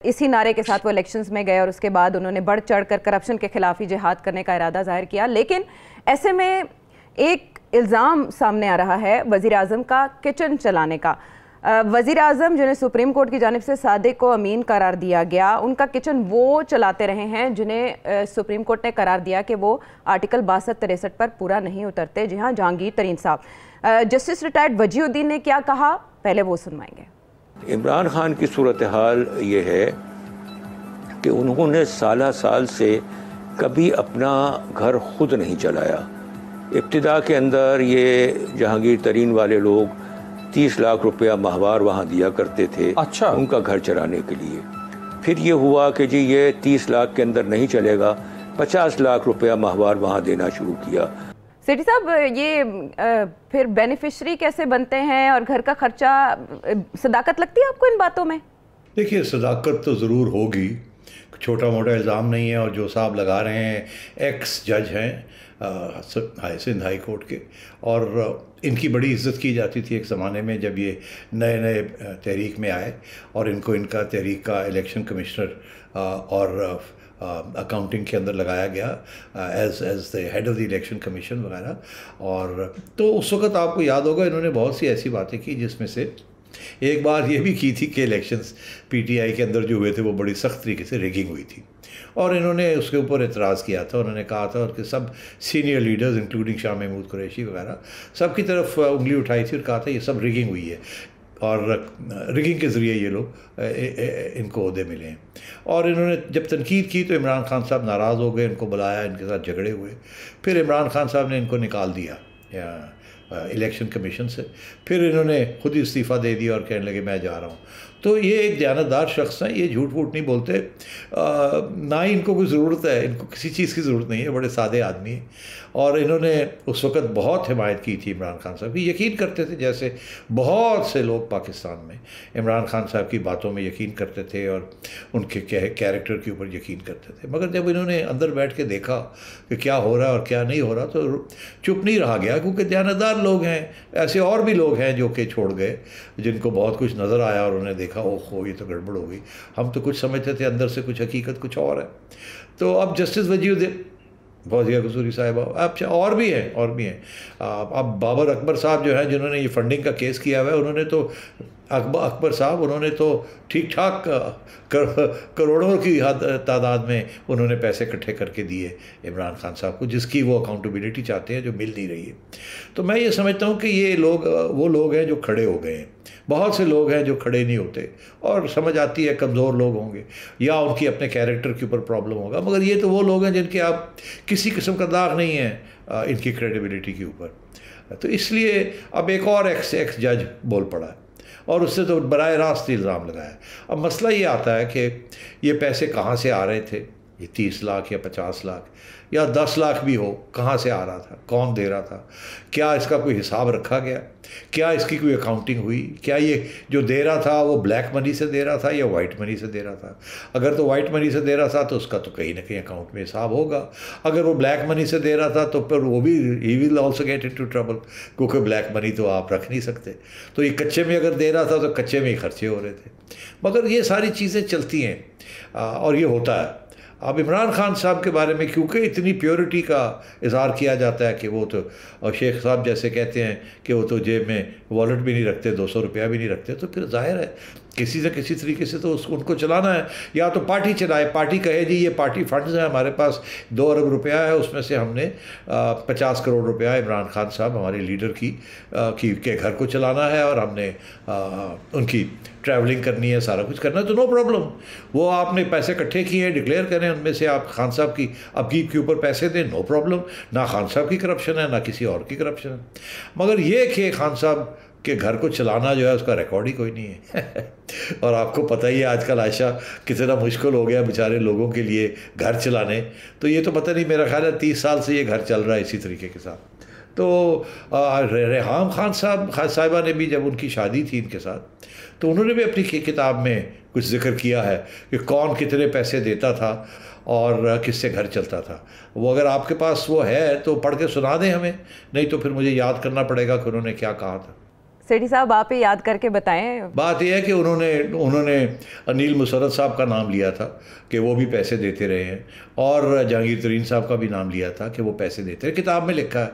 इसी नारे के साथ वो इलेक्शंस में गए और उसके बाद उन्होंने बढ़ चढ़ कर करप्शन के खिलाफ ही जिहाद करने का इरादा जाहिर किया। लेकिन ऐसे में एक इल्ज़ाम सामने आ रहा है वज़ीर आज़म का किचन चलाने का। वज़ीर आज़म जिन्हें सुप्रीम कोर्ट की जानिब से सादिक को अमीन करार दिया गया, उनका किचन वो चलाते रहे हैं जिन्हें सुप्रीम कोर्ट ने करार दिया कि वो आर्टिकल 62-63 पर पूरा नहीं उतरते। जी हाँ, जहांगीर तरीन साहब। जस्टिस रिटायर्ड वजीउद्दीन ने क्या कहा, पहले वो सुनवाएंगे। इमरान खान की सूरत हाल ये है कि उन्होंने साल से कभी अपना घर खुद नहीं चलाया। इब्तिदा के अंदर ये जहांगीर तरीन वाले लोग 30 लाख रुपया माहवार वहाँ दिया करते थे, अच्छा, उनका घर चलाने के लिए। फिर ये हुआ कि जी ये 30 लाख के अंदर नहीं चलेगा, 50 लाख रुपया माहवार वहाँ देना शुरू किया। सेठी साहब, ये फिर बेनिफिशरी कैसे बनते हैं और घर का खर्चा, सदाकत लगती है आपको इन बातों में? देखिए, सदाकत तो ज़रूर होगी, छोटा मोटा इल्ज़ाम नहीं है। और जो साहब लगा रहे हैं एक्स जज हैं सिंध हाई कोर्ट के, और इनकी बड़ी इज़्ज़त की जाती थी एक ज़माने में जब ये नए नए तहरीक में आए और इनका तहरीक का इलेक्शन कमिश्नर और अकाउंटिंग के अंदर लगाया गया as the head of the election commission वगैरह। और तो उस वक़्त आपको याद होगा इन्होंने बहुत सी ऐसी बातें की, जिसमें से एक बार ये भी की थी कि इलेक्शंस पीटीआई के अंदर जो हुए थे वो बड़ी सख्त तरीके से रिगिंग हुई थी, और इन्होंने उसके ऊपर एतराज़ किया था। उन्होंने कहा था कि सब senior leaders including Shah Mahmood Qureshi वगैरह सब की तरफ उंगली उठाई थी और कहा था ये सब रिगिंग हुई है, और रिगिंग के ज़रिए ये लोग इनको ओहदे मिले हैं। और इन्होंने जब तनकीद की तो इमरान खान साहब नाराज़ हो गए, इनको बुलाया, इनके साथ झगड़े हुए, फिर इमरान खान साहब ने इनको निकाल दिया इलेक्शन कमीशन से। फिर इन्होंने खुद ही इस्तीफ़ा दे दिया और कहने लगे मैं जा रहा हूँ। तो ये एक दयानतदार शख्स हैं, ये झूठ फूट नहीं बोलते, ना ही इनको कोई ज़रूरत है, इनको किसी चीज़ की ज़रूरत नहीं है, बड़े सादे आदमी हैं। और इन्होंने उस वक़्त बहुत हिमायत की थी इमरान खान साहब की, यकीन करते थे जैसे बहुत से लोग पाकिस्तान में इमरान खान साहब की बातों में यकीन करते थे और उनके कैरेक्टर के ऊपर यकीन करते थे। मगर जब इन्होंने अंदर बैठ के देखा कि क्या हो रहा है और क्या नहीं हो रहा, तो चुप नहीं रहा गया, क्योंकि दयानतदार लोग हैं। ऐसे और भी लोग हैं जो कि छोड़ गए, जिनको बहुत कुछ नज़र आया और उन्होंने देखा ओहो ये तो गड़बड़ हो गई, हम तो कुछ समझते थे, अंदर से कुछ हकीकत कुछ और है। तो अब जस्टिस वजीउद्दीन, फौजिया कसूरी साहिबा, अब और भी हैं। अब बाबर अकबर साहब जो हैं जिन्होंने ये फंडिंग का केस किया हुआ है, उन्होंने तो अकबर साहब उन्होंने तो ठीक ठाक करोड़ों की तादाद में उन्होंने पैसे इकट्ठे करके दिए इमरान खान साहब को, जिसकी वो अकाउंटेबिलिटी चाहते हैं जो मिल नहीं रही है। तो मैं ये समझता हूँ कि ये लोग वो लोग हैं जो खड़े हो गए हैं। बहुत से लोग हैं जो खड़े नहीं होते, और समझ आती है कमज़ोर लोग होंगे या उनकी अपने कैरेक्टर के ऊपर प्रॉब्लम होगा, मगर ये तो वो लोग हैं जिनके आप किसी किस्म का दाग नहीं है इनकी क्रेडिबिलिटी के ऊपर। तो इसलिए अब एक और एक्स जज बोल पड़ा है और उससे तो बराह रास्त इल्ज़ाम लगाया। अब मसला ये आता है कि ये पैसे कहाँ से आ रहे थे, ये 30 लाख या 50 लाख या 10 लाख भी हो, कहाँ से आ रहा था, कौन दे रहा था, क्या इसका कोई हिसाब रखा गया, क्या इसकी कोई अकाउंटिंग हुई, क्या ये जो दे रहा था वो ब्लैक मनी से दे रहा था या वाइट मनी से दे रहा था। अगर तो वाइट मनी से दे रहा था तो उसका तो कहीं ना कहीं अकाउंट में हिसाब होगा। अगर वो ब्लैक मनी से दे रहा था तो फिर वो भी he will also get into trouble, क्योंकि ब्लैक मनी तो आप रख नहीं सकते। तो ये कच्चे में अगर दे रहा था तो कच्चे में ही खर्चे हो रहे थे। मगर ये सारी चीज़ें चलती हैं और ये होता है। अब इमरान खान साहब के बारे में क्योंकि इतनी प्योरिटी का इज़हार किया जाता है कि वो तो, और शेख साहब जैसे कहते हैं कि वो तो जेब में वॉलेट भी नहीं रखते, 200 रुपया भी नहीं रखते, तो फिर जाहिर है किसी से किसी तरीके से तो उनको चलाना है। या तो पार्टी चलाए, पार्टी कहे जी ये पार्टी फंड्स हैं हमारे पास, 2 अरब रुपया है, उसमें से हमने 50 करोड़ रुपया इमरान खान साहब हमारे लीडर के घर को चलाना है और हमने उनकी ट्रैवलिंग करनी है, सारा कुछ करना है, तो नो प्रॉब्लम। वो आपने पैसे इकट्ठे किए हैं, डिक्लेयर करें, उनमें से आप खान साहब की अपकीप के ऊपर पैसे दें, नो प्रॉब्लम। ना खान साहब की करप्शन है ना किसी और की करप्शन है। मगर ये कि खान साहब के घर को चलाना जो है उसका रिकॉर्ड ही कोई नहीं है और आपको पता ही है आजकल आयशा कितना मुश्किल हो गया बेचारे लोगों के लिए घर चलाने। तो ये तो पता नहीं, मेरा ख्याल है 30 साल से ये घर चल रहा है इसी तरीके के साथ। तो रेहाम खान साहिबा ने भी जब उनकी शादी थी इनके साथ, तो उन्होंने भी अपनी किताब में कुछ जिक्र किया है कि कौन कितने पैसे देता था और किससे घर चलता था। वो अगर आपके पास वो है तो पढ़ के सुना दें हमें, नहीं तो फिर मुझे याद करना पड़ेगा कि उन्होंने क्या कहा था। सेठी साहब आप ही याद करके बताएं। बात यह है कि उन्होंने अनिल मुशर्रफ साहब का नाम लिया था कि वो भी पैसे देते रहे हैं, और जहांगीर तरीन साहब का भी नाम लिया था कि वो पैसे देते रहे। किताब में लिखा है।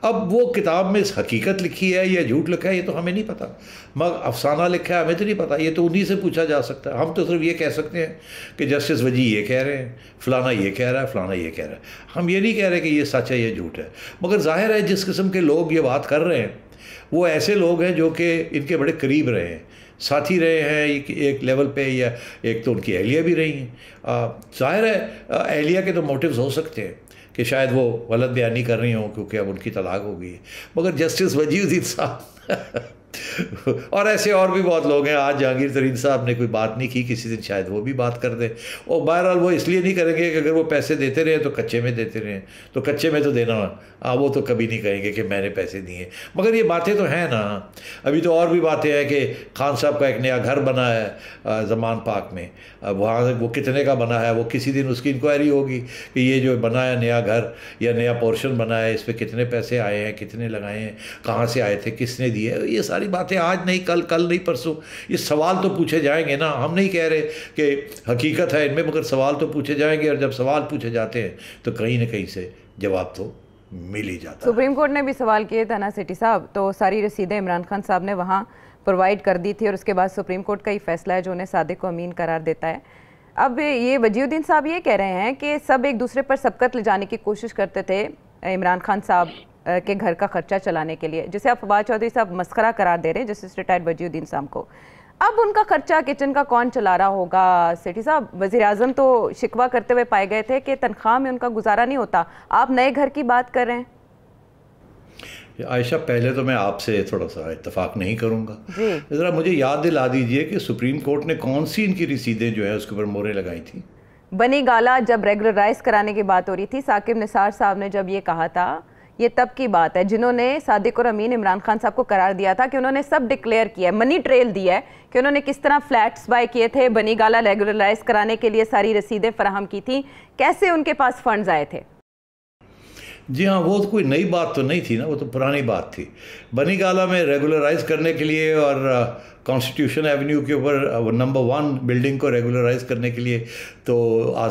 अब वो किताब में हकीकत लिखी है या झूठ लिखा है ये तो हमें नहीं पता, मगर अफसाना लिखा है हमें तो नहीं पता, ये तो उन्हीं से पूछा जा सकता है। हम तो सिर्फ ये कह सकते हैं कि जस्टिस वजी ये कह रहे हैं, फ़लाना ये कह रहा है, फ़लाना ये कह रहा है। हम ये नहीं कह रहे कि ये सच है ये झूठ है। मगर ज़ाहिर है जिस किस्म के लोग ये बात कर रहे हैं वो ऐसे लोग हैं जो कि इनके बड़े करीब रहे हैं, साथी रहे हैं एक लेवल पे, या एक तो उनकी अहलिया भी रही हैं। ज़ाहिर है अहलिया के तो मोटिव्स हो सकते हैं कि शायद वो गलत बयानी कर रही हों क्योंकि अब उनकी तलाक हो गई है, मगर जस्टिस वजीउद्दीन साहब और ऐसे और भी बहुत लोग हैं। आज जहांगीर तरीन साहब ने कोई बात नहीं की, किसी दिन शायद वो भी बात कर दें। और बहरहाल वो इसलिए नहीं करेंगे कि अगर वो पैसे देते रहे तो कच्चे में देते रहे, तो कच्चे में तो देना वो तो कभी नहीं कहेंगे कि मैंने पैसे दिए। मगर ये बातें तो हैं ना। अभी तो और भी बातें हैं कि खान साहब का एक नया घर बना है ज़मान पार्क में, वहाँ वो कितने का बना है, वो किसी दिन उसकी इंक्वायरी होगी कि ये जो बना है नया घर या नया पोर्शन बना है इस पर कितने पैसे आए हैं, कितने लगाए हैं, कहाँ से आए थे, किसने दिए। ये सारी बातें आज नहीं कल नहीं परसों ये सवाल तो पूछे जाएंगे ना। हम नहीं कह रहे कि हकीकत है इनमें, मगर सवाल तो पूछे जाएंगे, और जब सवाल पूछे जाते हैं तो कहीं ना कहीं से जवाब तो मिल ही जाता है। सुप्रीम कोर्ट ने भी सवाल किए थे ना सेठी साहब, तो सारी रसीदें इमरान खान साहब ने वहाँ प्रोवाइड कर दी थी, और उसके बाद सुप्रीम कोर्ट का ही फैसला है जो उन्हें सादिक को अमीन करार देता है। अब ये वजीउद्दीन साहब ये कह रहे हैं कि सब एक दूसरे पर सबकत ले जाने की कोशिश करते थे इमरान खान साहब के घर का खर्चा चलाने के लिए, जिसे आप फवाद चौधरी साहब मस्खरा करार दे रहे हैं जस्टिस रिटायर्ड वजीउद्दीन साहब को। अब उनका खर्चा किचन का कौन चला रहा होगा? सेठी साहब, वज़ीर आज़म तो शिकवा करते हुए पाए गए थे कि तनख्वाह में उनका गुजारा नहीं होता, आप नए घर की बात कर रहे हैं। आयशा, पहले तो मैं आपसे थोड़ा सा इत्तेफाक नहीं करूँगा, ज़रा मुझे याद दिला दीजिए कि सुप्रीम कोर्ट ने कौन सी इनकी रसीदें जो है उसके ऊपर मोहरें लगाई थी। बनी गाला जब रेगुलराइज कराने की बात हो रही थी, साकिब निसार साहब ने जब ये कहा था, ये तब की बात है जिन्होंने सादिक और अमीन इमरान खान साहब को करार दिया था कि उन्होंने सब डिक्लेयर किया है, मनी ट्रेल दिया है कि उन्होंने किस तरह फ्लैट्स बाय किए थे, बनी गाला रेगुलराइज कराने के लिए सारी रसीदें फराहम की थी, कैसे उनके पास फंड्स आए थे। जी हाँ, वो तो कोई नई बात तो नहीं थी ना, वो तो पुरानी बात थी। बनी गाला में रेगुलराइज करने के लिए और कॉन्स्टिट्यूशन एवेन्यू के ऊपर नंबर 1 बिल्डिंग को रेगुलराइज करने के लिए तो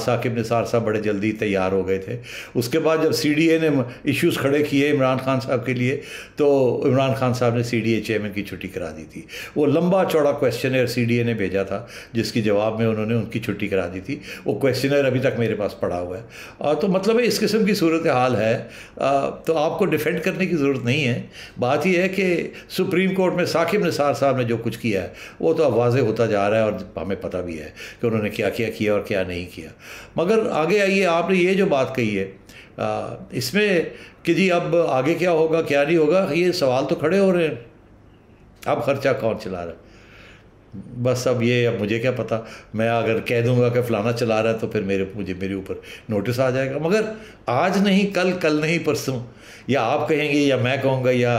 साकिब निसार साहब बड़े जल्दी तैयार हो गए थे। उसके बाद जब CDA ने इश्यूज़ खड़े किए इमरान खान साहब के लिए, तो इमरान खान साहब ने CDA चेयरमैन की छुट्टी करा दी थी। वो लंबा चौड़ा क्वेश्चनर CDA ने भेजा था जिसकी जवाब में उन्होंने उनकी छुट्टी करा दी थी। वो क्वेश्चनर अभी तक मेरे पास पड़ा हुआ है। तो मतलब इस किस्म की सूरत हाल है, तो आपको डिफेंड करने की ज़रूरत नहीं है। बात यह है कि सुप्रीम कोर्ट में साकिब निसार साहब ने जो कुछ किया है वो तो अब वाज़ेह होता जा रहा है, और हमें पता भी है कि उन्होंने क्या क्या किया और क्या नहीं किया। मगर आगे आइए, आपने ये जो बात कही है इसमें कि जी अब आगे क्या होगा क्या नहीं होगा, ये सवाल तो खड़े हो रहे हैं। अब खर्चा कौन चला रहा है? बस अब मुझे क्या पता, मैं अगर कह दूंगा कि फ़लाना चला रहा है तो फिर मेरे ऊपर नोटिस आ जाएगा। मगर आज नहीं कल नहीं परसों, या आप कहेंगे या मैं कहूँगा या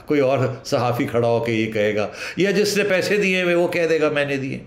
कोई और सहाफ़ी खड़ा होकर ये कहेगा, या जिसने पैसे दिए हुए वो कह देगा मैंने दिए।